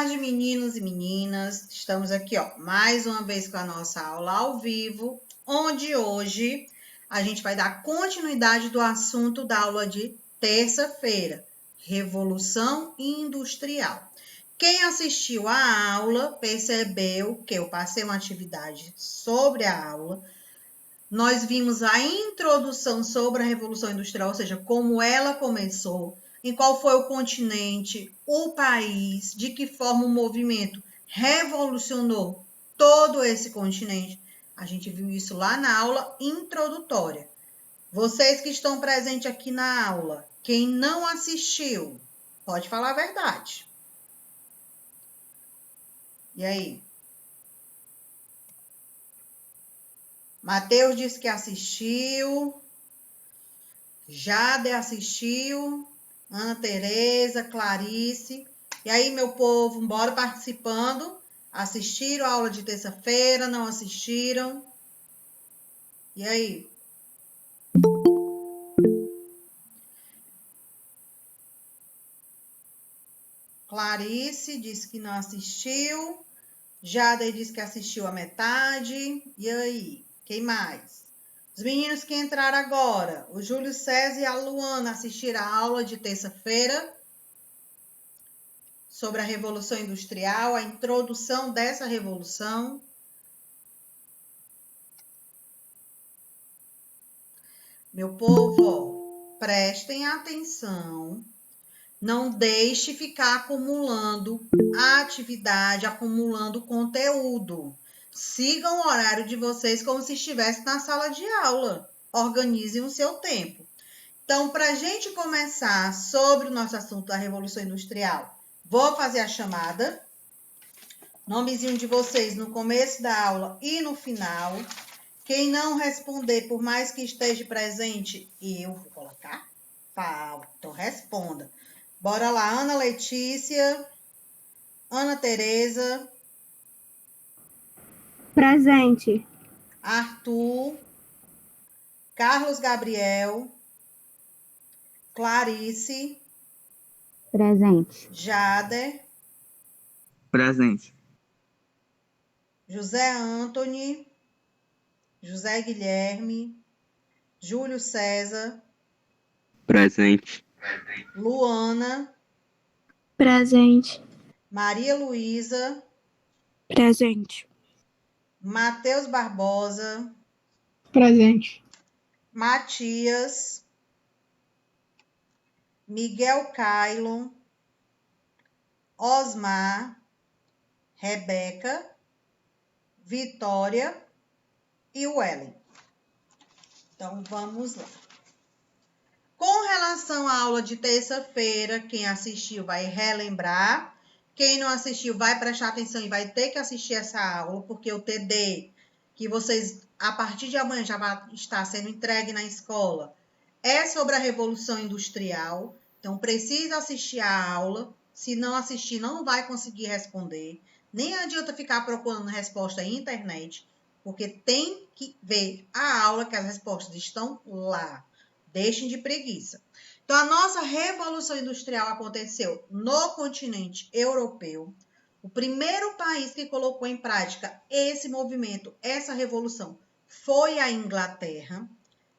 tarde, meninos e meninas. Estamos aqui, mais uma vez com a nossa aula ao vivo, onde hoje a gente vai dar continuidade do assunto da aula de terça-feira, Revolução Industrial. Quem assistiu à aula percebeu que eu passei uma atividade sobre a aula. Nós vimos a introdução sobre a Revolução Industrial, ou seja, como ela começou, em qual foi o continente, o país, de que forma o movimento revolucionou todo esse continente. A gente viu isso lá na aula introdutória. Vocês que estão presentes aqui na aula, quem não assistiu, pode falar a verdade. E aí? Matheus disse que assistiu. Jade assistiu. Ana Tereza, Clarice. E aí, meu povo, bora participando. Assistiram a aula de terça-feira? Não assistiram? E aí? Clarice disse que não assistiu. Jade disse que assistiu a metade. E aí? Quem mais? Os meninos que entraram agora. O Júlio César e a Luana assistiram a aula de terça-feira sobre a Revolução Industrial, a introdução dessa revolução. Meu povo, prestem atenção. Não deixe ficar acumulando a atividade, acumulando conteúdo. Sigam o horário de vocês como se estivesse na sala de aula. Organizem o seu tempo. Então, para a gente começar sobre o nosso assunto da Revolução Industrial, vou fazer a chamada. Nomezinho de vocês no começo da aula e no final. Quem não responder, por mais que esteja presente, eu vou colocar falta. Então, responda. Bora lá, Ana Letícia, Ana Tereza. Presente. Arthur, Carlos Gabriel, Clarice. Presente. Jader. Presente. José Antony, José Guilherme, Júlio César. Presente. Luana. Presente. Maria Luísa. Presente. Matheus Barbosa. Presente. Matias. Miguel Cailon. Osmar. Rebeca. Vitória e o Ellen. Então, vamos lá. Com relação à aula de terça-feira, quem assistiu vai relembrar. Quem não assistiu vai prestar atenção e vai ter que assistir essa aula, porque o TD que vocês, a partir de amanhã, já vai estar sendo entregue na escola, é sobre a Revolução Industrial. Então, precisa assistir a aula. Se não assistir, não vai conseguir responder. Nem adianta ficar procurando resposta na internet, porque tem que ver a aula, que as respostas estão lá. Deixem de preguiça. Então, a nossa Revolução Industrial aconteceu no continente europeu. O primeiro país que colocou em prática esse movimento, essa revolução, foi a Inglaterra.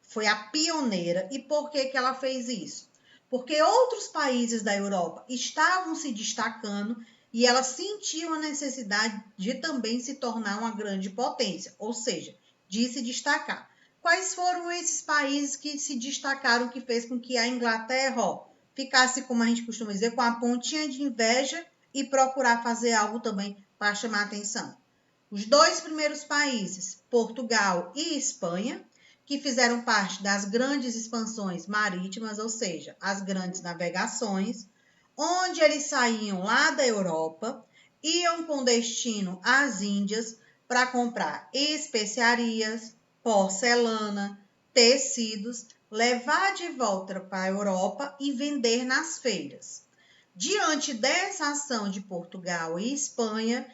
Foi a pioneira. E por que que ela fez isso? Porque outros países da Europa estavam se destacando e ela sentiu a necessidade de também se tornar uma grande potência, ou seja, de se destacar. Quais foram esses países que se destacaram, que fez com que a Inglaterra ficasse, como a gente costuma dizer, com a pontinha de inveja e procurar fazer algo também para chamar a atenção? Os dois primeiros países, Portugal e Espanha, que fizeram parte das grandes expansões marítimas, ou seja, as grandes navegações, onde eles saíam lá da Europa, iam com destino às Índias para comprar especiarias, porcelana, tecidos, levar de volta para a Europa e vender nas feiras. Diante dessa ação de Portugal e Espanha,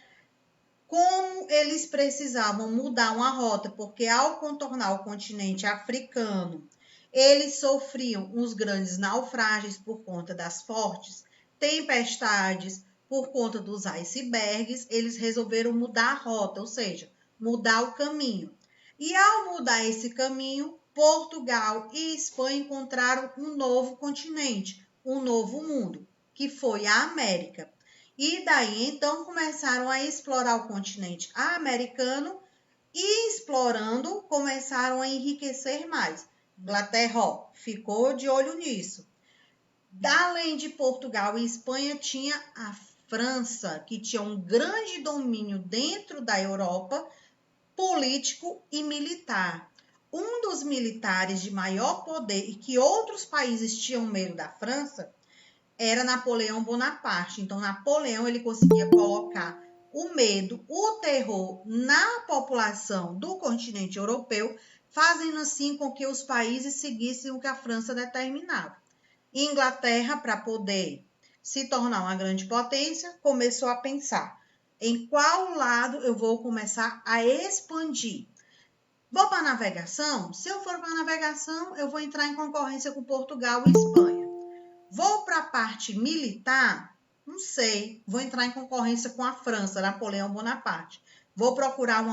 como eles precisavam mudar uma rota, porque ao contornar o continente africano, eles sofriam uns grandes naufrágios por conta das fortes tempestades, por conta dos icebergs, eles resolveram mudar a rota, ou seja, mudar o caminho. E ao mudar esse caminho, Portugal e Espanha encontraram um novo continente, um novo mundo, que foi a América. E daí então começaram a explorar o continente americano e explorando começaram a enriquecer mais. Inglaterra, ó, ficou de olho nisso. Além de Portugal e Espanha, tinha a França, que tinha um grande domínio dentro da Europa, político e militar. Um dos militares de maior poder e que outros países tinham medo da França era Napoleão Bonaparte. Então, Napoleão ele conseguia colocar o medo, o terror na população do continente europeu, fazendo assim com que os países seguissem o que a França determinava. Inglaterra, para poder se tornar uma grande potência, começou a pensar em qual lado eu vou começar a expandir. Vou para a navegação? Se eu for para a navegação, eu vou entrar em concorrência com Portugal e Espanha. Vou para a parte militar? Não sei. Vou entrar em concorrência com a França, Napoleão Bonaparte. Vou procurar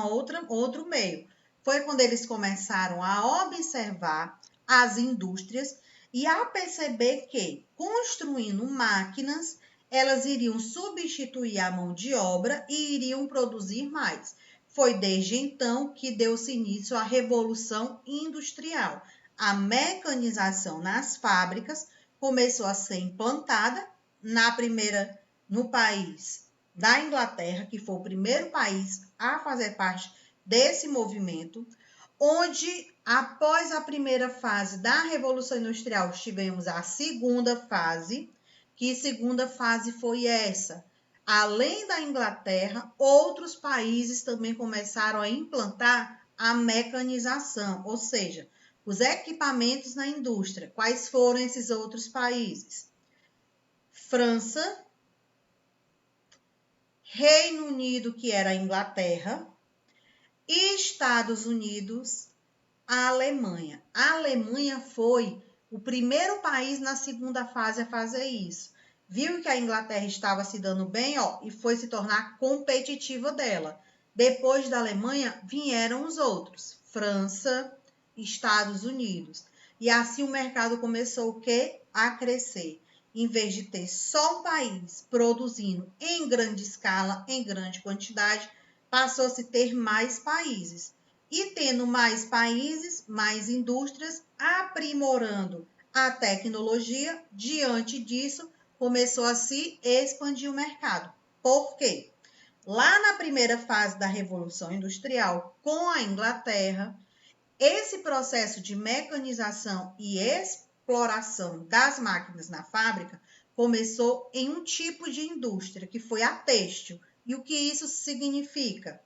outro meio. Foi quando eles começaram a observar as indústrias e a perceber que, construindo máquinas, elas iriam substituir a mão de obra e iriam produzir mais. Foi desde então que deu-se início à Revolução Industrial. A mecanização nas fábricas começou a ser implantada no país da Inglaterra, que foi o primeiro país a fazer parte desse movimento, onde após a primeira fase da Revolução Industrial tivemos a segunda fase, que segunda fase foi essa? Além da Inglaterra, outros países também começaram a implantar a mecanização, ou seja, os equipamentos na indústria. Quais foram esses outros países? França, Reino Unido, que era a Inglaterra, e Estados Unidos, a Alemanha. A Alemanha foi o primeiro país na segunda fase a fazer isso. Viu que a Inglaterra estava se dando bem, ó, e foi se tornar competitiva dela. Depois da Alemanha, vieram os outros. França, Estados Unidos. E assim o mercado começou o quê? A crescer. Em vez de ter só um país produzindo em grande escala, em grande quantidade, passou-se a ter mais países. E tendo mais países, mais indústrias, aprimorando a tecnologia, diante disso, começou a se expandir o mercado. Por quê? Lá na primeira fase da Revolução Industrial, com a Inglaterra, esse processo de mecanização e exploração das máquinas na fábrica começou em um tipo de indústria, que foi a têxtil. E o que isso significa?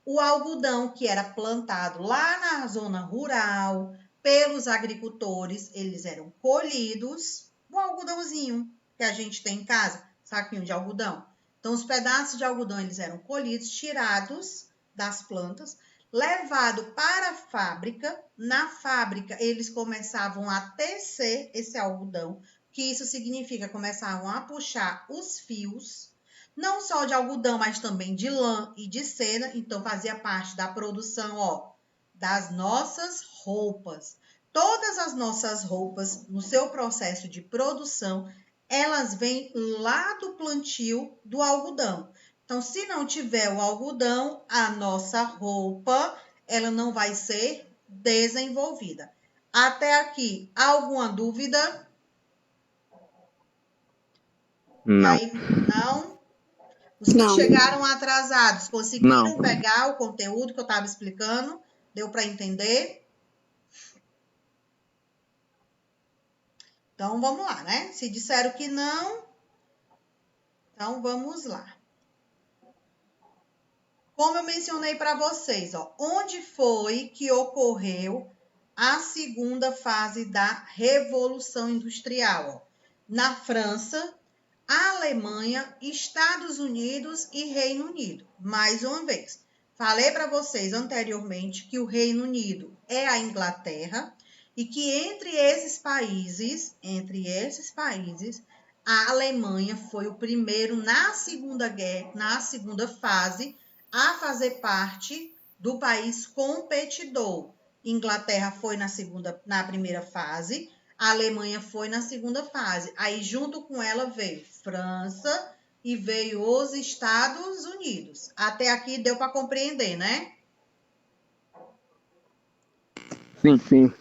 O algodão que era plantado lá na zona rural, pelos agricultores, eles eram colhidos, o algodãozinho que a gente tem em casa, saquinho de algodão. Então, os pedaços de algodão, eles eram colhidos, tirados das plantas, levado para a fábrica. Na fábrica, eles começavam a tecer esse algodão, que isso significa começavam a puxar os fios, não só de algodão, mas também de lã e de seda. Então, fazia parte da produção, ó, das nossas roupas. Todas as nossas roupas, no seu processo de produção, elas vêm lá do plantio do algodão. Então, se não tiver o algodão, a nossa roupa, ela não vai ser desenvolvida. Até aqui, alguma dúvida? Não. Aí, não? Os que chegaram atrasados, conseguiram pegar o conteúdo que eu estava explicando? Deu para entender? Então, vamos lá, né? Se disseram que não, então vamos lá. Como eu mencionei para vocês, ó, onde foi que ocorreu a segunda fase da Revolução Industrial? Ó? Na França, Alemanha, Estados Unidos e Reino Unido. Mais uma vez, falei para vocês anteriormente que o Reino Unido é a Inglaterra e que entre esses países, a Alemanha foi o primeiro na segunda fase a fazer parte do país competidor. Inglaterra foi na primeira fase, a Alemanha foi na segunda fase. Aí junto com ela veio França e veio os Estados Unidos. Até aqui deu para compreender, né? Sim, sim.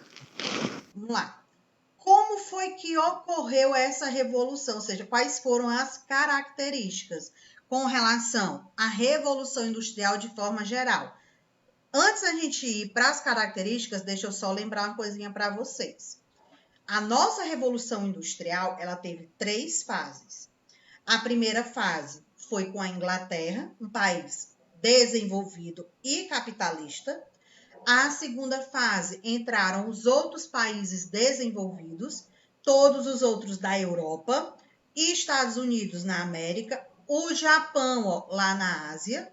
Vamos lá. Como foi que ocorreu essa revolução? Ou seja, quais foram as características com relação à Revolução Industrial de forma geral? Antes da gente ir para as características, deixa eu só lembrar uma coisinha para vocês. A nossa Revolução Industrial, ela teve 3 fases. A primeira fase foi com a Inglaterra, um país desenvolvido e capitalista. A segunda fase entraram os outros países desenvolvidos, todos os outros da Europa, e Estados Unidos na América, o Japão lá na Ásia.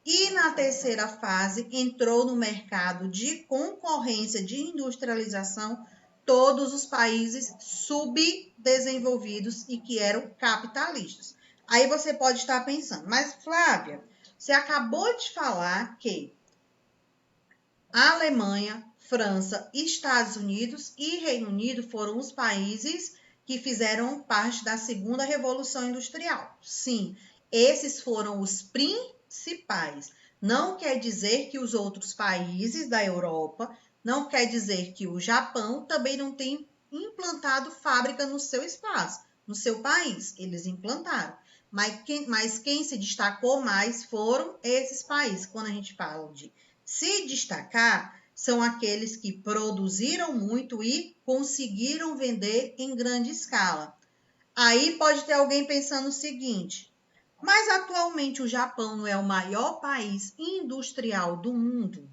E na terceira fase entrou no mercado de concorrência de industrialização todos os países subdesenvolvidos e que eram capitalistas. Aí você pode estar pensando, mas Flávia, você acabou de falar que a Alemanha, França, Estados Unidos e Reino Unido foram os países que fizeram parte da segunda Revolução Industrial. Sim, esses foram os principais. Não quer dizer que os outros países da Europa, não quer dizer que o Japão também não tem implantado fábrica no seu espaço, no seu país. Eles implantaram. Mas quem se destacou mais foram esses países. Quando a gente fala de se destacar, são aqueles que produziram muito e conseguiram vender em grande escala. Aí pode ter alguém pensando o seguinte, mas atualmente o Japão não é o maior país industrial do mundo?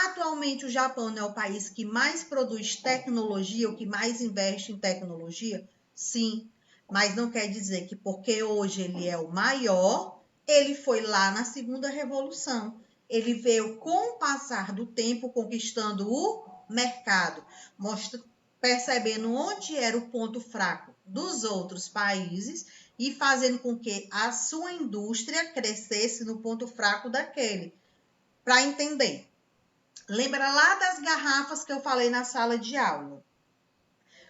Atualmente o Japão não é o país que mais produz tecnologia, ou que mais investe em tecnologia? Sim, mas não quer dizer que porque hoje ele é o maior, ele foi lá na segunda revolução. Ele veio com o passar do tempo conquistando o mercado, percebendo onde era o ponto fraco dos outros países e fazendo com que a sua indústria crescesse no ponto fraco daquele. Para entender, lembra lá das garrafas que eu falei na sala de aula?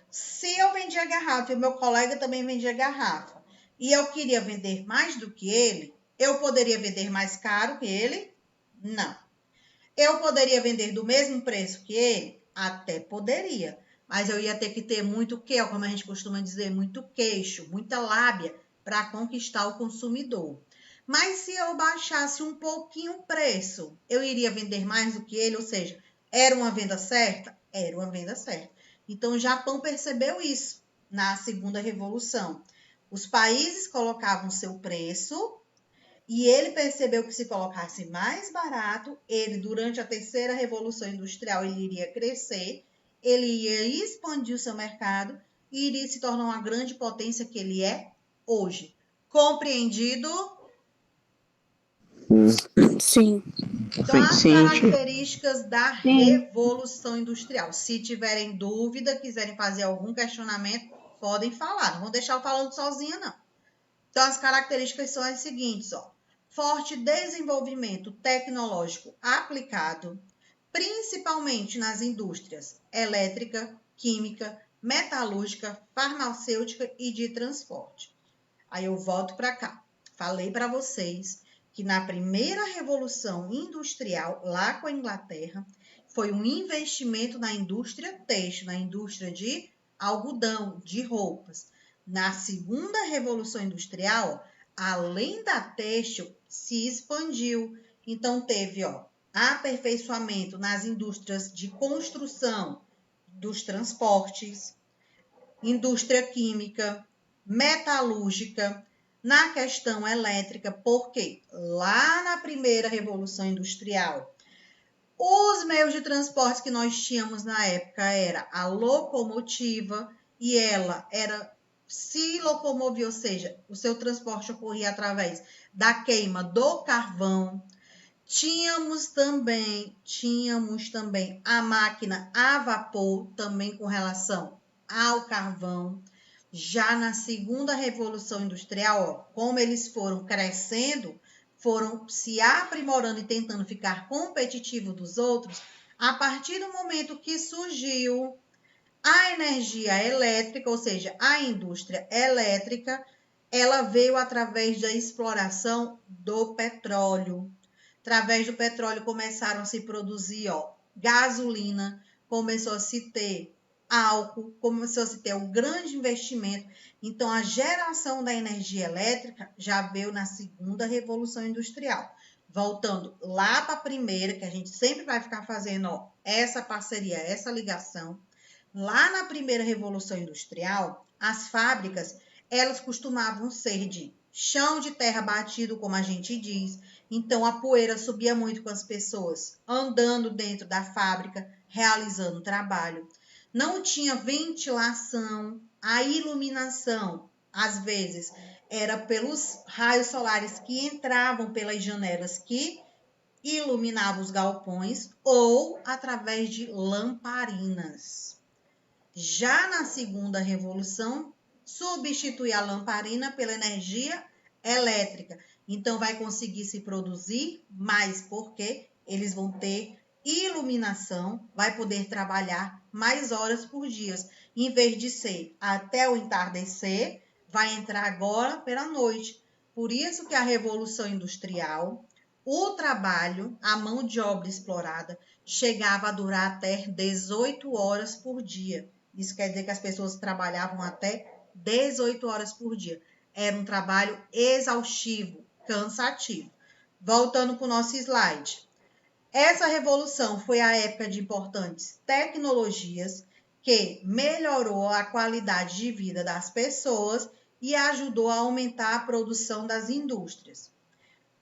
Se eu vendia garrafa e o meu colega também vendia garrafa e eu queria vender mais do que ele, eu poderia vender mais caro que ele? Não. Eu poderia vender do mesmo preço que ele? Até poderia. Mas eu ia ter que ter muito quê? Como a gente costuma dizer, muito queixo, muita lábia para conquistar o consumidor. Mas se eu baixasse um pouquinho o preço, eu iria vender mais do que ele? Ou seja, era uma venda certa? Era uma venda certa. Então, o Japão percebeu isso na segunda revolução. Os países colocavam seu preço e ele percebeu que se colocasse mais barato, ele, durante a terceira revolução industrial, ele iria crescer, ele ia expandir o seu mercado e iria se tornar uma grande potência que ele é hoje. Compreendido? Sim. Então, as Sim. características da Revolução Industrial. Se tiverem dúvida, quiserem fazer algum questionamento, podem falar. Não vou deixar eu falando sozinha, não. Então, as características são as seguintes, ó. Forte desenvolvimento tecnológico aplicado, principalmente nas indústrias elétrica, química, metalúrgica, farmacêutica e de transporte. Aí eu volto para cá. Falei para vocês que na primeira revolução industrial, lá com a Inglaterra, foi um investimento na indústria têxtil, na indústria de algodão, de roupas. Na segunda revolução industrial, além da têxtil, se expandiu. Então teve, aperfeiçoamento nas indústrias de construção, dos transportes, indústria química, metalúrgica, na questão elétrica, porque lá na primeira revolução industrial, os meios de transporte que nós tínhamos na época era a locomotiva e ela se locomovia, ou seja, o seu transporte ocorria através da queima do carvão. Tínhamos também a máquina a vapor, também com relação ao carvão. Já na segunda Revolução Industrial, ó, como eles foram crescendo, foram se aprimorando e tentando ficar competitivo dos outros, a partir do momento que surgiu a energia elétrica, ou seja, a indústria elétrica, ela veio através da exploração do petróleo. Através do petróleo começaram a se produzir, ó, gasolina, começou a se ter álcool, começou a se ter um grande investimento. Então, a geração da energia elétrica já veio na segunda Revolução Industrial. Voltando lá para a primeira, que a gente sempre vai ficar fazendo, ó, essa parceria, essa ligação. Lá na primeira Revolução Industrial, as fábricas, elas costumavam ser de chão de terra batido, como a gente diz. Então, a poeira subia muito com as pessoas andando dentro da fábrica, realizando trabalho. Não tinha ventilação, a iluminação, às vezes, era pelos raios solares que entravam pelas janelas que iluminavam os galpões ou através de lamparinas. Já na segunda revolução, substitui a lamparina pela energia elétrica. Então, vai conseguir se produzir mais, porque eles vão ter iluminação, vai poder trabalhar mais horas por dia. Em vez de ser até o entardecer, vai entrar agora pela noite. Por isso que a Revolução Industrial, o trabalho, a mão de obra explorada, chegava a durar até 18 horas por dia. Isso quer dizer que as pessoas trabalhavam até 18 horas por dia. Era um trabalho exaustivo, cansativo. Voltando para o nosso slide. Essa revolução foi a época de importantes tecnologias que melhorou a qualidade de vida das pessoas e ajudou a aumentar a produção das indústrias.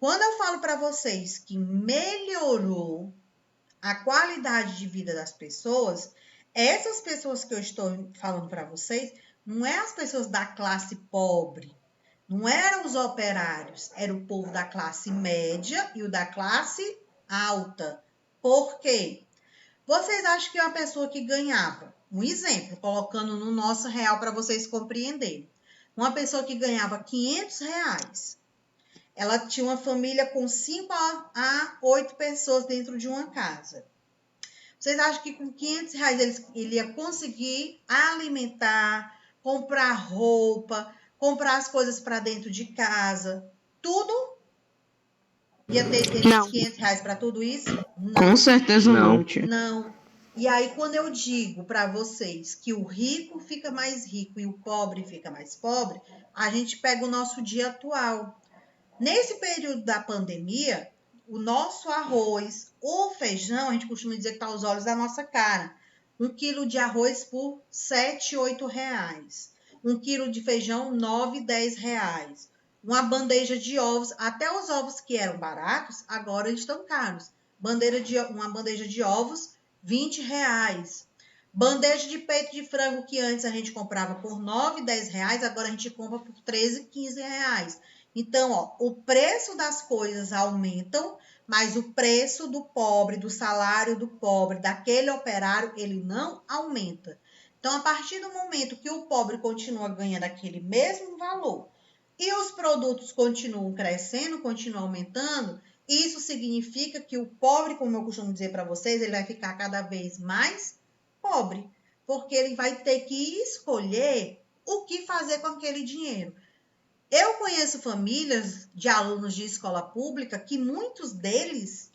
Quando eu falo para vocês que melhorou a qualidade de vida das pessoas, essas pessoas que eu estou falando para vocês, não é as pessoas da classe pobre, não eram os operários, era o povo da classe média e o da classe alta. Por quê? Vocês acham que uma pessoa que ganhava, um exemplo, colocando no nosso real para vocês compreenderem, uma pessoa que ganhava R$500, ela tinha uma família com 5 a 8 pessoas dentro de uma casa. Vocês acham que com R$500 ele ia conseguir alimentar, comprar roupa, comprar as coisas para dentro de casa, tudo? Ia ter esses R$500 para tudo isso? Não. Com certeza Não. não, tia. Não. E aí, quando eu digo para vocês que o rico fica mais rico e o pobre fica mais pobre, a gente pega o nosso dia atual. Nesse período da pandemia, o nosso arroz, o feijão, a gente costuma dizer que está aos olhos da nossa cara. 1 quilo de arroz por R$7, R$8. 1 quilo de feijão, R$9, R$10. Uma bandeja de ovos, até os ovos que eram baratos, agora eles estão caros. Uma bandeja de ovos, R$20. Bandeja de peito de frango que antes a gente comprava por R$9, R$10, agora a gente compra por R$13, R$15. Então, ó, o preço das coisas aumentam, mas o preço do pobre, do salário do pobre, daquele operário, ele não aumenta. Então, a partir do momento que o pobre continua ganhando aquele mesmo valor e os produtos continuam crescendo, continuam aumentando, isso significa que o pobre, como eu costumo dizer para vocês, ele vai ficar cada vez mais pobre, porque ele vai ter que escolher o que fazer com aquele dinheiro. Eu conheço famílias de alunos de escola pública que muitos deles,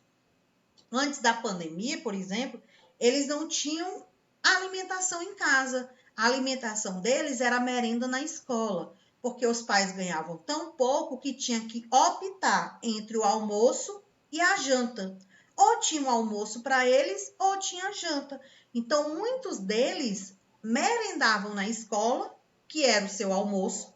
antes da pandemia, por exemplo, eles não tinham alimentação em casa. A alimentação deles era merenda na escola, porque os pais ganhavam tão pouco que tinha que optar entre o almoço e a janta. Ou tinha o almoço para eles, ou tinha a janta. Então, muitos deles merendavam na escola, que era o seu almoço,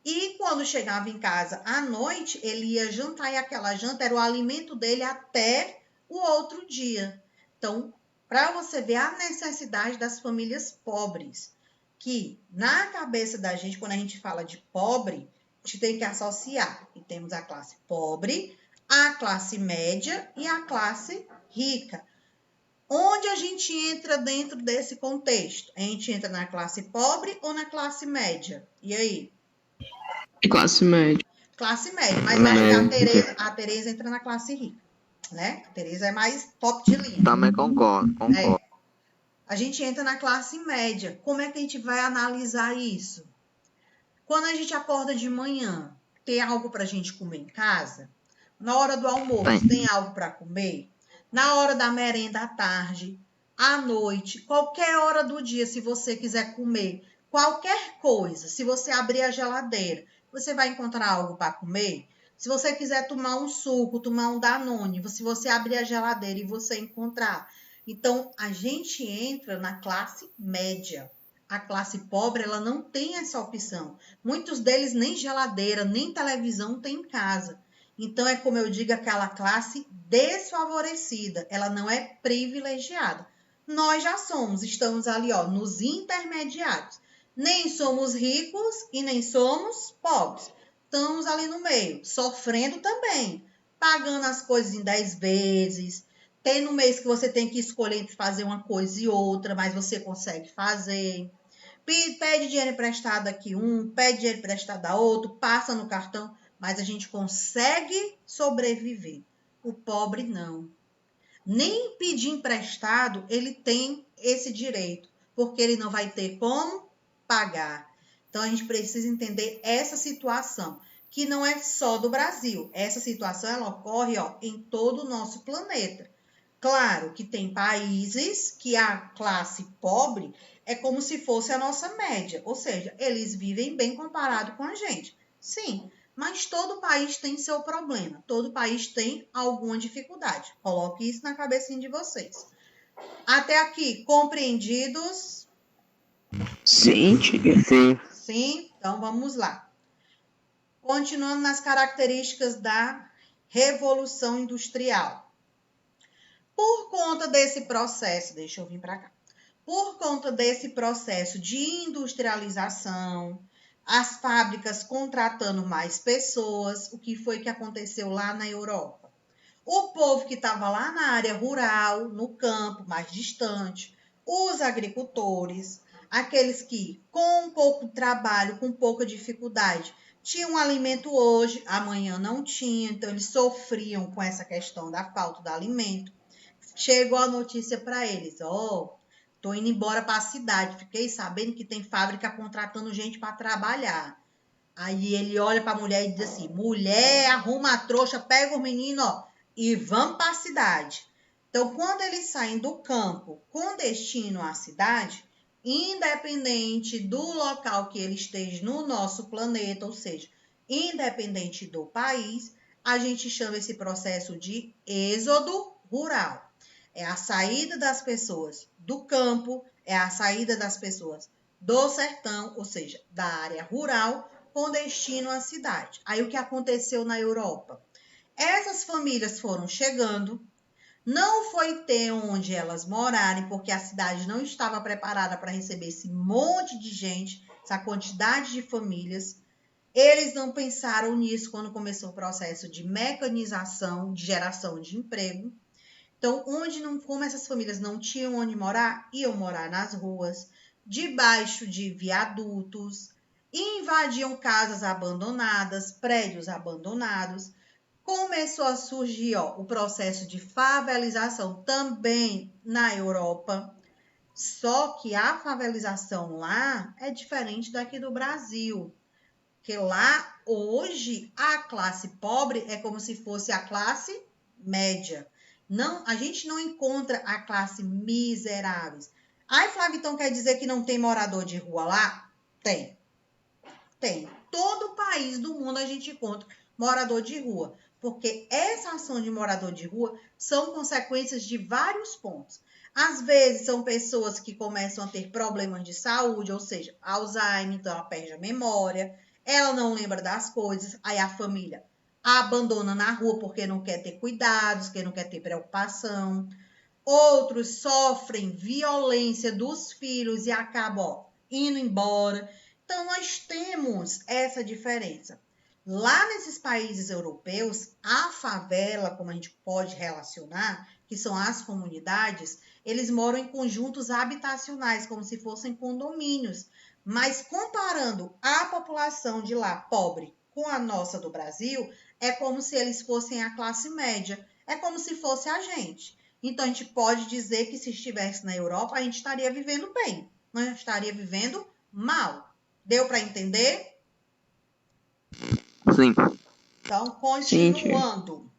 e quando chegava em casa à noite, ele ia jantar e aquela janta era o alimento dele até o outro dia. Então, para você ver a necessidade das famílias pobres, que na cabeça da gente, quando a gente fala de pobre, a gente tem que associar. E temos a classe pobre, a classe média e a classe rica. Onde a gente entra dentro desse contexto? A gente entra na classe pobre ou na classe média? E aí? Classe média. Classe média, mas acho que a Tereza entra na classe rica, né? A Tereza é mais top de linha. Também concordo. A gente entra na classe média. Como é que a gente vai analisar isso? Quando a gente acorda de manhã, tem algo para a gente comer em casa? Na hora do almoço, tem algo para comer? Na hora da merenda à tarde, à noite, qualquer hora do dia, se você quiser comer qualquer coisa, se você abrir a geladeira, você vai encontrar algo para comer? Se você quiser tomar um suco, tomar um Danone, se você abrir a geladeira e você encontrar. Então, a gente entra na classe média. A classe pobre, ela não tem essa opção. Muitos deles nem geladeira, nem televisão tem em casa. Então, é como eu digo, aquela classe desfavorecida. Ela não é privilegiada. Nós já somos, estamos ali, ó, nos intermediários. Nem somos ricos e nem somos pobres. Estamos ali no meio, sofrendo também, pagando as coisas em 10 vezes. Tem no mês que você tem que escolher entre fazer uma coisa e outra, mas você consegue fazer. Pede dinheiro emprestado aqui pede dinheiro emprestado a outro, passa no cartão, mas a gente consegue sobreviver. O pobre não. Nem pedir emprestado ele tem esse direito, porque ele não vai ter como pagar. Então a gente precisa entender essa situação, que não é só do Brasil. Essa situação ela ocorre, ó, em todo o nosso planeta. Claro que tem países que a classe pobre é como se fosse a nossa média, ou seja, eles vivem bem comparado com a gente. Sim, mas todo país tem seu problema, todo país tem alguma dificuldade. Coloque isso na cabecinha de vocês. Até aqui, compreendidos? Sim, tia. Sim. Sim, então vamos lá. Continuando nas características da Revolução Industrial. Por conta desse processo, deixa eu vir para cá. Por conta desse processo de industrialização, as fábricas contratando mais pessoas, o que foi que aconteceu lá na Europa? O povo que estava lá na área rural, no campo, mais distante, os agricultores, aqueles que com pouco trabalho, com pouca dificuldade, tinham alimento hoje, amanhã não tinha, então eles sofriam com essa questão da falta de alimento. Chegou a notícia para eles, ó, tô indo embora para a cidade, fiquei sabendo que tem fábrica contratando gente para trabalhar. Aí ele olha para a mulher e diz assim, mulher, arruma a trouxa, pega o menino, ó, e vamos para a cidade. Então, quando eles saem do campo com destino à cidade, independente do local que ele esteja no nosso planeta, ou seja, independente do país, a gente chama esse processo de êxodo rural. É a saída das pessoas do campo, é a saída das pessoas do sertão, ou seja, da área rural, com destino à cidade. Aí o que aconteceu na Europa? Essas famílias foram chegando, não foi ter onde elas morarem, porque a cidade não estava preparada para receber esse monte de gente, essa quantidade de famílias. Eles não pensaram nisso quando começou o processo de mecanização, de geração de emprego. Então, como essas famílias não tinham onde morar, iam morar nas ruas, debaixo de viadutos, invadiam casas abandonadas, prédios abandonados. Começou a surgir, ó, o processo de favelização também na Europa. Só que a favelização lá é diferente daqui do Brasil. Porque lá, hoje, a classe pobre é como se fosse a classe média. Não, a gente não encontra a classe miseráveis. Ai, Flávia, então quer dizer que não tem morador de rua lá? Tem. Tem. Todo país do mundo a gente encontra morador de rua. Porque essa ação de morador de rua são consequências de vários pontos. Às vezes são pessoas que começam a ter problemas de saúde, ou seja, Alzheimer, então ela perde a memória, ela não lembra das coisas, aí a família a abandona na rua porque não quer ter cuidados, porque não quer ter preocupação. Outros sofrem violência dos filhos e acabam, ó, indo embora. Então, nós temos essa diferença. Lá nesses países europeus, a favela, como a gente pode relacionar, que são as comunidades, eles moram em conjuntos habitacionais, como se fossem condomínios. Mas comparando a população de lá, pobre, com a nossa do Brasil, é como se eles fossem a classe média. É como se fosse a gente. Então, a gente pode dizer que se estivesse na Europa, a gente estaria vivendo bem, não estaria vivendo mal. Deu para entender? Sim. Então, Sim, tia. continuando.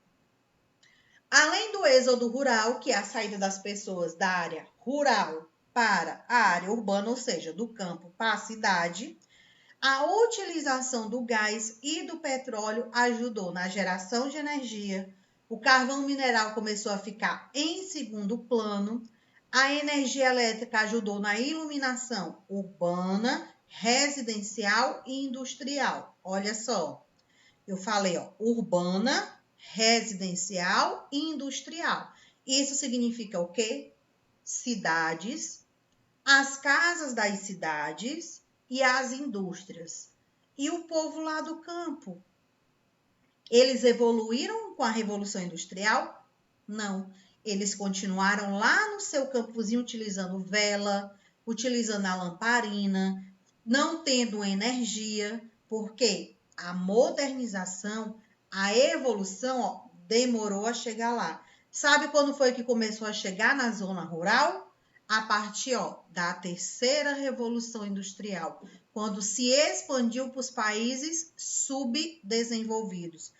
Além do êxodo rural, que é a saída das pessoas da área rural para a área urbana, ou seja, do campo para a cidade, a utilização do gás e do petróleo ajudou na geração de energia. O carvão mineral começou a ficar em segundo plano. A energia elétrica ajudou na iluminação urbana, residencial e industrial. Olha só, eu falei, ó, urbana, residencial e industrial. Isso significa o quê? Cidades, as casas das cidades e as indústrias. E o povo lá do campo? Eles evoluíram com a Revolução Industrial? Não. Eles continuaram lá no seu campozinho utilizando vela, utilizando a lamparina, não tendo energia, porque a modernização, a evolução, ó, demorou a chegar lá. Sabe quando foi que começou a chegar na zona rural? A partir, ó, da terceira Revolução Industrial, quando se expandiu para os países subdesenvolvidos.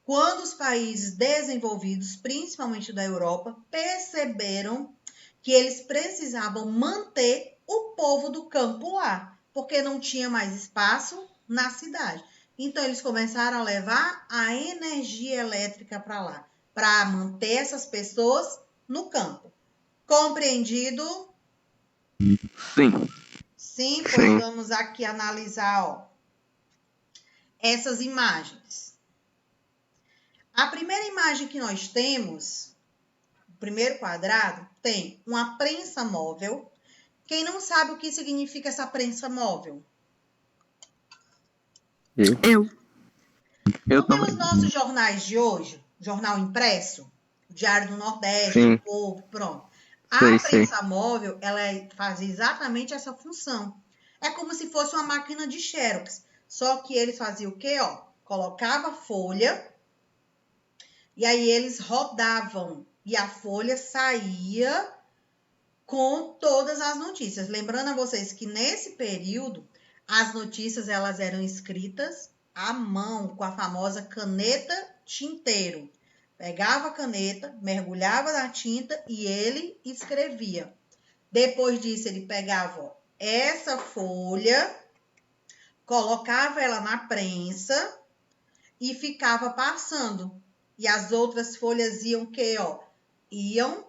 Quando os países desenvolvidos, principalmente da Europa, perceberam que eles precisavam manter o povo do campo lá, porque não tinha mais espaço na cidade. Então, eles começaram a levar a energia elétrica para lá, para manter essas pessoas no campo. Compreendido? Sim. Sim, pois Sim. vamos aqui analisar, ó, essas imagens. A primeira imagem que nós temos, o primeiro quadrado, tem uma prensa móvel. Quem não sabe o que significa essa prensa móvel? Eu. Eu Não tem também. os nossos jornais de hoje, jornal impresso, o Diário do Nordeste, Sim. o Povo, pronto. A Sei. prensa móvel, ela faz exatamente essa função. É como se fosse uma máquina de xerox, só que eles faziam o quê? Ó, colocava folha e aí eles rodavam e a folha saía com todas as notícias. Lembrando a vocês que nesse período as notícias elas eram escritas à mão com a famosa caneta tinteiro. Pegava a caneta, mergulhava na tinta e ele escrevia. Depois disso ele pegava, ó, essa folha, colocava ela na prensa e ficava passando. E as outras folhas iam que, ó, iam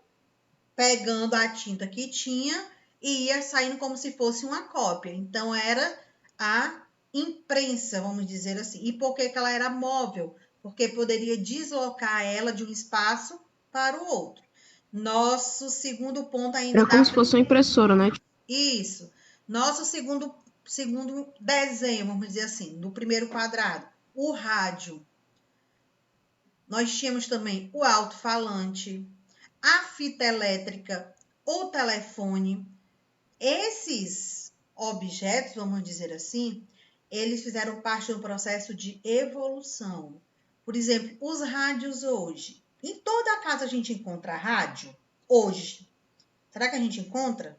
pegando a tinta que tinha e ia saindo como se fosse uma cópia. Então, era a imprensa, vamos dizer assim. E por que ela era móvel? Porque poderia deslocar ela de um espaço para o outro. Nosso segundo ponto ainda Era como se fosse uma impressora, né? Isso. Nosso segundo desenho, vamos dizer assim, do primeiro quadrado, o rádio. Nós tínhamos também o alto-falante, a fita elétrica, o telefone. Esses objetos, vamos dizer assim, eles fizeram parte do processo de evolução. Por exemplo, os rádios hoje. Em toda casa a gente encontra rádio hoje. Será que a gente encontra?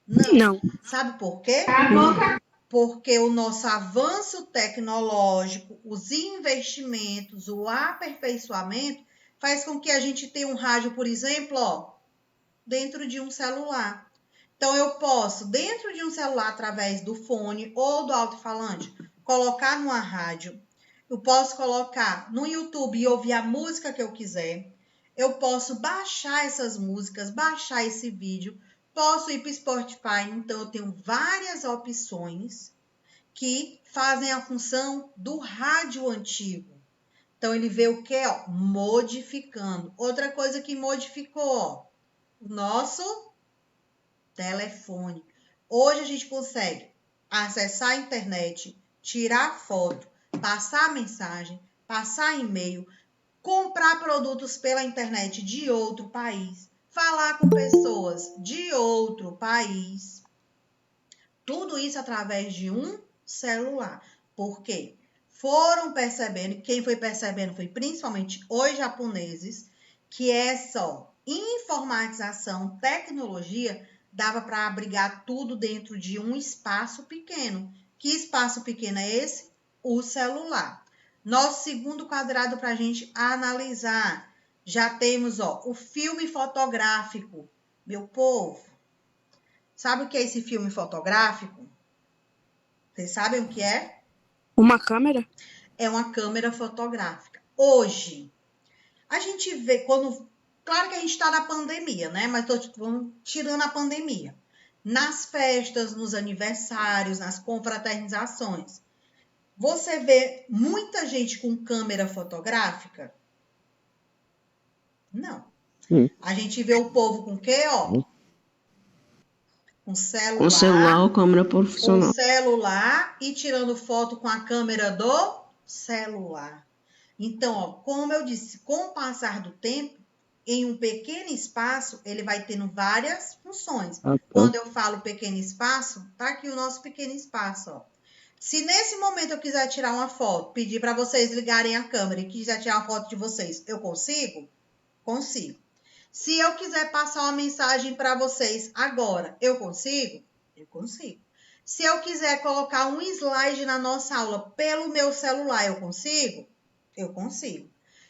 Não. Não. Sabe por quê? Porque o nosso avanço tecnológico, os investimentos, o aperfeiçoamento faz com que a gente tenha um rádio, por exemplo, ó, dentro de um celular. Então, eu posso, dentro de um celular, através do fone ou do alto-falante, colocar numa rádio. Eu posso colocar no YouTube e ouvir a música que eu quiser. Eu posso baixar essas músicas, baixar esse vídeo. Posso ir para o Spotify. Então, eu tenho várias opções que fazem a função do rádio antigo. Então, ele veio o quê? Ó, modificando. Outra coisa que modificou, ó, o nosso telefone. Hoje a gente consegue acessar a internet, tirar foto, passar mensagem, passar e-mail, comprar produtos pela internet de outro país, falar com pessoas de outro país. Tudo isso através de um celular. Por quê? Foram percebendo, quem foi percebendo foi principalmente os japoneses, que essa informatização, tecnologia, dava para abrigar tudo dentro de um espaço pequeno. Que espaço pequeno é esse? O celular. Nosso segundo quadrado para a gente analisar. Já temos o filme fotográfico. Meu povo, sabe o que é esse filme fotográfico? Vocês sabem o que é? Uma câmera? É uma câmera fotográfica. Hoje, a gente vê quando... Claro que a gente está na pandemia, né? Mas estou tirando a pandemia. Nas festas, nos aniversários, nas confraternizações. Você vê muita gente com câmera fotográfica? Não. A gente vê o povo com o quê, Com celular. Com celular ou câmera Com profissional. celular e tirando foto com a câmera do celular. Então, como eu disse, com o passar do tempo, em um pequeno espaço, ele vai tendo várias funções. Quando eu falo pequeno espaço, tá aqui o nosso pequeno espaço, Se nesse momento eu quiser tirar uma foto, pedir para vocês ligarem a câmera e quiser tirar uma foto de vocês, eu consigo? Consigo. Se eu quiser passar uma mensagem para vocês agora, eu consigo? Eu consigo. Se eu quiser colocar um slide na nossa aula pelo meu celular, eu consigo? Eu consigo.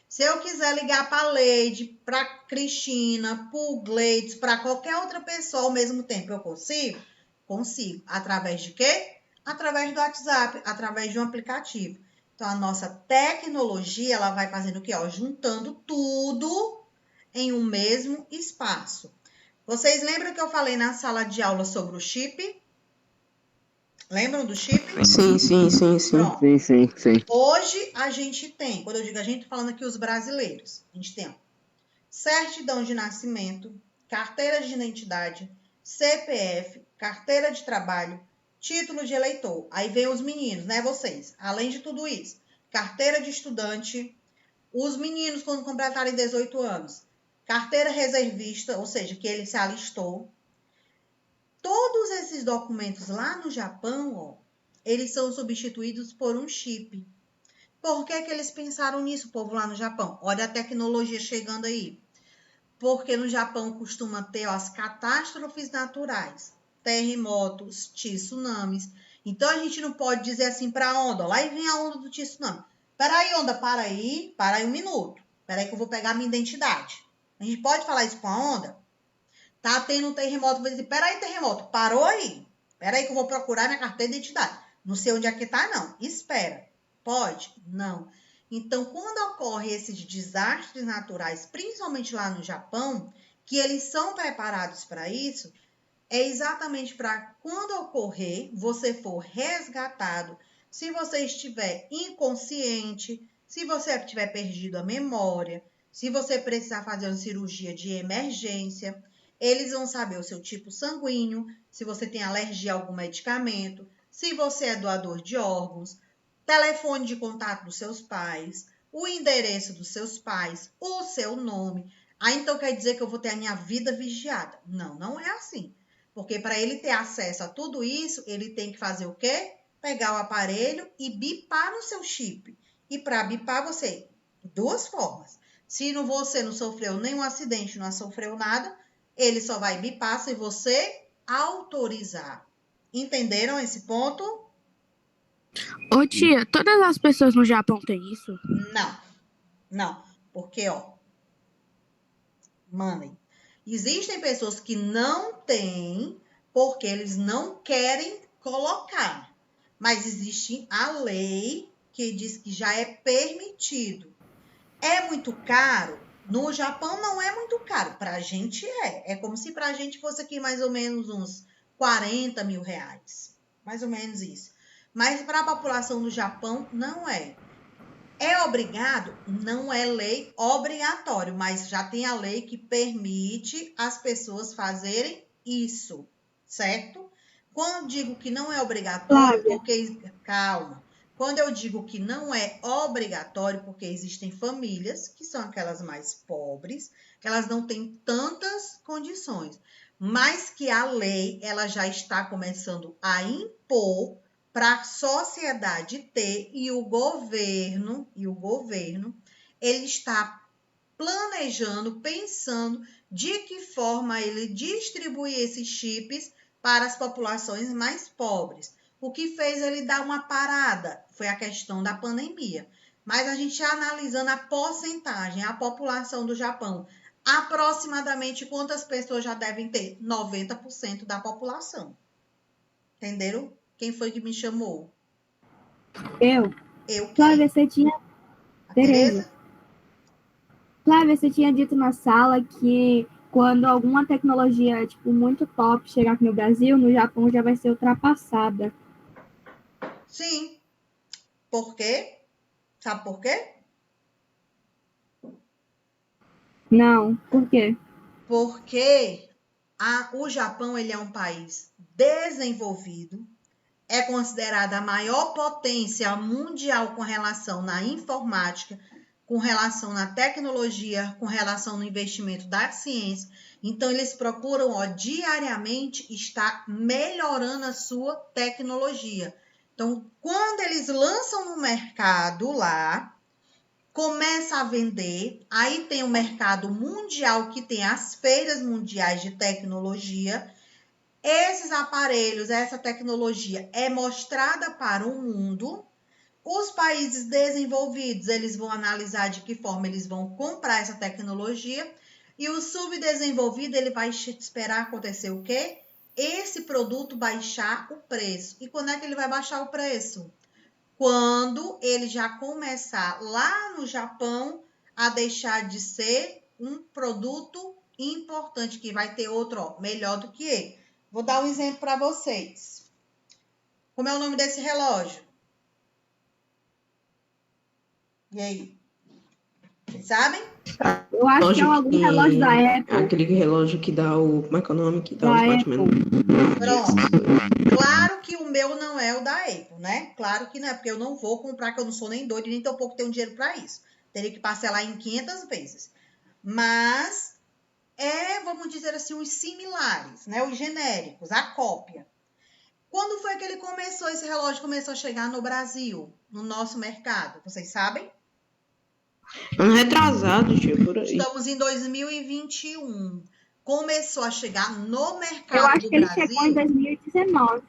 Se eu quiser ligar para a Leide, para a Cristina, para o Gleides, para qualquer outra pessoa ao mesmo tempo, eu consigo? Consigo. Através de quê? Através do WhatsApp, através de um aplicativo. Então, a nossa tecnologia, ela vai fazendo o quê? Juntando tudo em um mesmo espaço. Vocês lembram que eu falei na sala de aula sobre o chip? Lembram do chip? Sim. Pronto. Sim. Hoje a gente tem, quando eu digo a gente, tô falando aqui os brasileiros, a gente tem certidão de nascimento, carteira de identidade, CPF, carteira de trabalho, título de eleitor. Aí vem os meninos, né, vocês? Além de tudo isso, carteira de estudante, os meninos quando completarem 18 anos, carteira reservista, ou seja, que ele se alistou. Todos esses documentos lá no Japão, eles são substituídos por um chip. Por que eles pensaram nisso, povo, lá no Japão? Olha a tecnologia chegando aí. Porque no Japão costuma ter as catástrofes naturais, terremotos, tsunamis. Então, a gente não pode dizer assim para a onda, lá e vem a onda do tsunami. Peraí, onda, para aí um minuto. Peraí que eu vou pegar minha identidade. A gente pode falar isso com a onda? Tá tendo um terremoto, vou dizer, peraí, terremoto, parou aí. Peraí que eu vou procurar minha carteira de identidade. Não sei onde é que tá, não. Espera. Pode? Não. Então, quando ocorre esses desastres naturais, principalmente lá no Japão, que eles são preparados para isso, é exatamente para quando ocorrer, você for resgatado, se você estiver inconsciente, se você tiver perdido a memória, se você precisar fazer uma cirurgia de emergência, eles vão saber o seu tipo sanguíneo, se você tem alergia a algum medicamento, se você é doador de órgãos, telefone de contato dos seus pais, o endereço dos seus pais, o seu nome. Aí então quer dizer que eu vou ter a minha vida vigiada? Não, não é assim. Porque para ele ter acesso a tudo isso, ele tem que fazer o quê? Pegar o aparelho e bipar no seu chip. E para bipar você, duas formas. Se você não sofreu nenhum acidente, não sofreu nada, ele só vai bipar se você autorizar. Entenderam esse ponto? Ô tia, todas as pessoas no Japão têm isso? Não. Porque, mandem. Existem pessoas que não têm porque eles não querem colocar. Mas existe a lei que diz que já é permitido. É muito caro? No Japão não é muito caro. Para a gente é. É como se para a gente fosse aqui mais ou menos uns 40 mil reais. Mais ou menos isso. Mas para a população do Japão não é. É obrigado? Não é lei obrigatório, mas já tem a lei que permite as pessoas fazerem isso, certo? Quando digo que não é obrigatório, Flávia. porque... Calma. Quando eu digo que não é obrigatório, porque existem famílias que são aquelas mais pobres, que elas não têm tantas condições, mas que a lei ela já está começando a impor para a sociedade ter e o governo ele está planejando, pensando de que forma ele distribui esses chips para as populações mais pobres. O que fez ele dar uma parada foi a questão da pandemia. Mas a gente analisando a porcentagem, a população do Japão, aproximadamente quantas pessoas já devem ter? 90% da população. Entenderam? Quem foi que me chamou? Eu. Eu Flávia, quem? você tinha. A Tereza. Tereza? Flávia, você tinha dito na sala que quando alguma tecnologia, tipo, muito top chegar aqui no Brasil, no Japão já vai ser ultrapassada. Sim. Por quê? Sabe por quê? Não, por quê? Porque o Japão ele é um país desenvolvido, é considerada a maior potência mundial com relação na informática, com relação na tecnologia, com relação no investimento da ciência. Então, eles procuram diariamente estar melhorando a sua tecnologia. Então, quando eles lançam no mercado lá, começa a vender, aí tem o mercado mundial que tem as feiras mundiais de tecnologia. Esses aparelhos, essa tecnologia é mostrada para o mundo. Os países desenvolvidos, eles vão analisar de que forma eles vão comprar essa tecnologia. E o subdesenvolvido, ele vai esperar acontecer o quê? Esse produto baixar o preço. E quando é que ele vai baixar o preço? Quando ele já começar lá no Japão a deixar de ser um produto importante, que vai ter outro melhor do que ele. Vou dar um exemplo para vocês. Como é o nome desse relógio? E aí? Vocês sabem? Eu acho que é algum relógio da Apple. Aquele relógio que dá o. Como é que é o nome? Que dá Da os batimentos. Pronto. Claro que o meu não é o da Apple, né? Claro que não é, porque eu não vou comprar, que eu não sou nem doido, nem tampouco tenho dinheiro para isso. Teria que parcelar em 500 vezes. Mas vamos dizer assim, os similares, né? Os genéricos, a cópia. Quando foi que ele começou, esse relógio começou a chegar no Brasil, no nosso mercado? Vocês sabem? Ano retrasado, tio, por aí. Estamos em 2021. Começou a chegar no mercado Eu acho do que ele Brasil. chegou em 2019.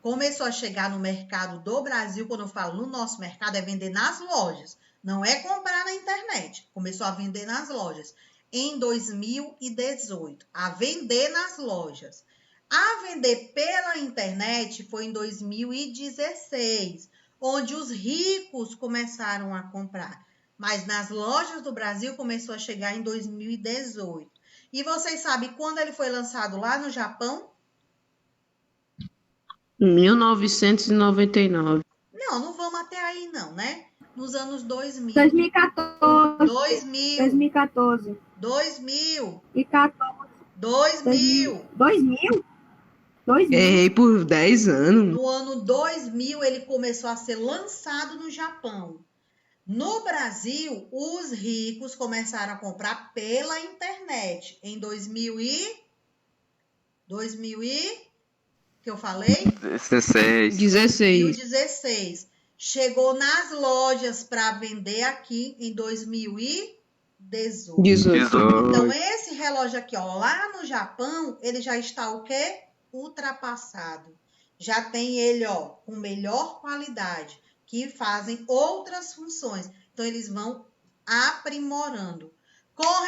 Começou a chegar no mercado do Brasil. Quando eu falo no nosso mercado, é vender nas lojas. Não é comprar na internet. Começou a vender nas lojas em 2018. A vender nas lojas. A vender pela internet foi em 2016, onde os ricos começaram a comprar. Mas nas lojas do Brasil começou a chegar em 2018. E vocês sabem quando ele foi lançado lá no Japão? 1999. Não vamos até aí não, né? Nos anos 2000. 2014. 2000. 2014. 2000. E 14. 2000. 2000? 2000. Errei por 10 anos. No ano 2000 ele começou a ser lançado no Japão. No Brasil, os ricos começaram a comprar pela internet. Em 2000 que eu falei? 16. 16. 2016. Chegou nas lojas para vender aqui em 2018. 18. Então, esse relógio aqui, ó, lá no Japão, ele já está o quê? Ultrapassado. Já tem ele, ó, com melhor qualidade, que fazem outras funções. Então, eles vão aprimorando. Com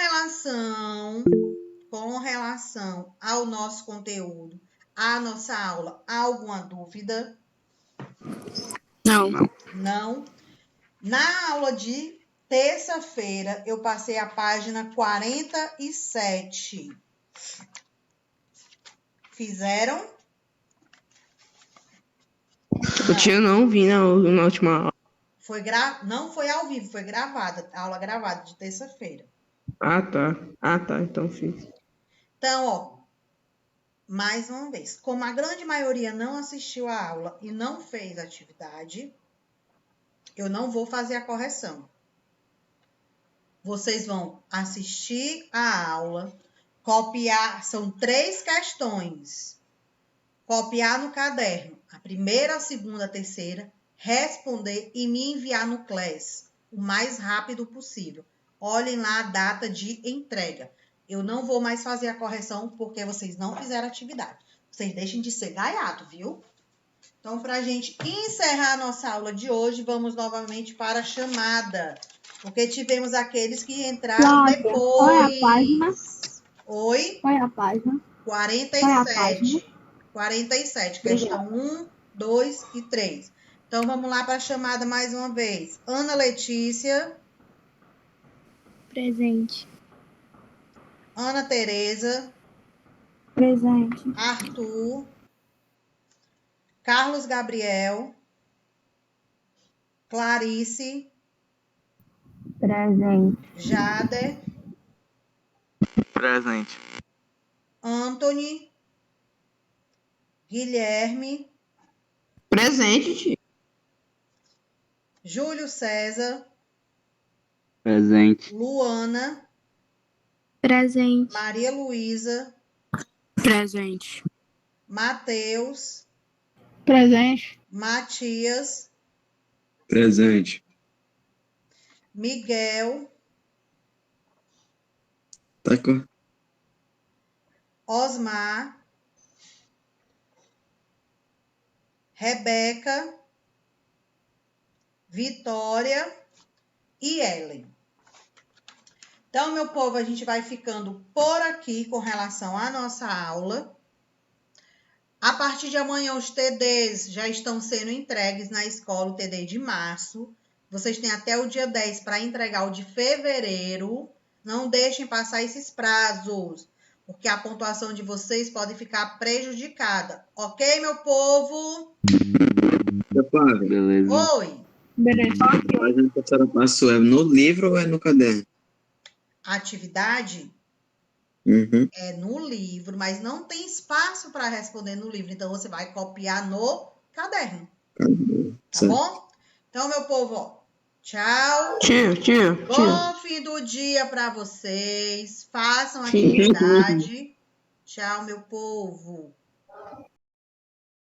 relação ao nosso conteúdo, à nossa aula, há alguma dúvida? Não. Não. Na aula de terça-feira, eu passei a página 47. Fizeram? Eu tinha não vi na última aula. Não foi ao vivo, foi gravada, aula gravada de terça-feira. Ah, tá. Então fiz. Então, ó, mais uma vez, como a grande maioria não assistiu a aula e não fez atividade, Eu não vou fazer a correção. Vocês vão assistir a aula, copiar, são 3 questões. Copiar no caderno a primeira, a segunda, a terceira, responder e me enviar no Class o mais rápido possível. Olhem lá a data de entrega. Eu não vou mais fazer a correção porque vocês não fizeram atividade. Vocês deixem de ser gaiato, viu? Então, para a gente encerrar a nossa aula de hoje, vamos novamente para a chamada. Porque tivemos aqueles que entraram Flávia, depois. qual é a página? Oi? Qual é a página? 47. 47, questão 1, 2 e 3. Então, vamos lá para a chamada mais uma vez. Ana Letícia, Presente. Ana Tereza, Presente. Arthur, Carlos Gabriel, Clarice, Presente. Jader, Presente. Anthony, Guilherme, Presente, tia. Júlio César, Presente. Luana, Presente. Maria Luísa, Presente. Mateus, Presente. Matias, Presente. Miguel, Tá com... Osmar, Rebeca, Vitória e Ellen. Então, meu povo, a gente vai ficando por aqui com relação à nossa aula. A partir de amanhã, os TDs já estão sendo entregues na escola, o TD de março. Vocês têm até o dia 10 para entregar o de fevereiro. Não deixem passar esses prazos, porque a pontuação de vocês pode ficar prejudicada. Ok, meu povo? Flávia, Beleza. Oi! Beleza. a página que a senhora passou é no livro ou é no caderno? A atividade Uhum. é no livro, mas não tem espaço para responder no livro. Então, você vai copiar no caderno. Tá Certo. bom? Então, meu povo, ó, tchau. Tia. Bom fim do dia para vocês. Façam Sim. atividade. Tchau, meu povo.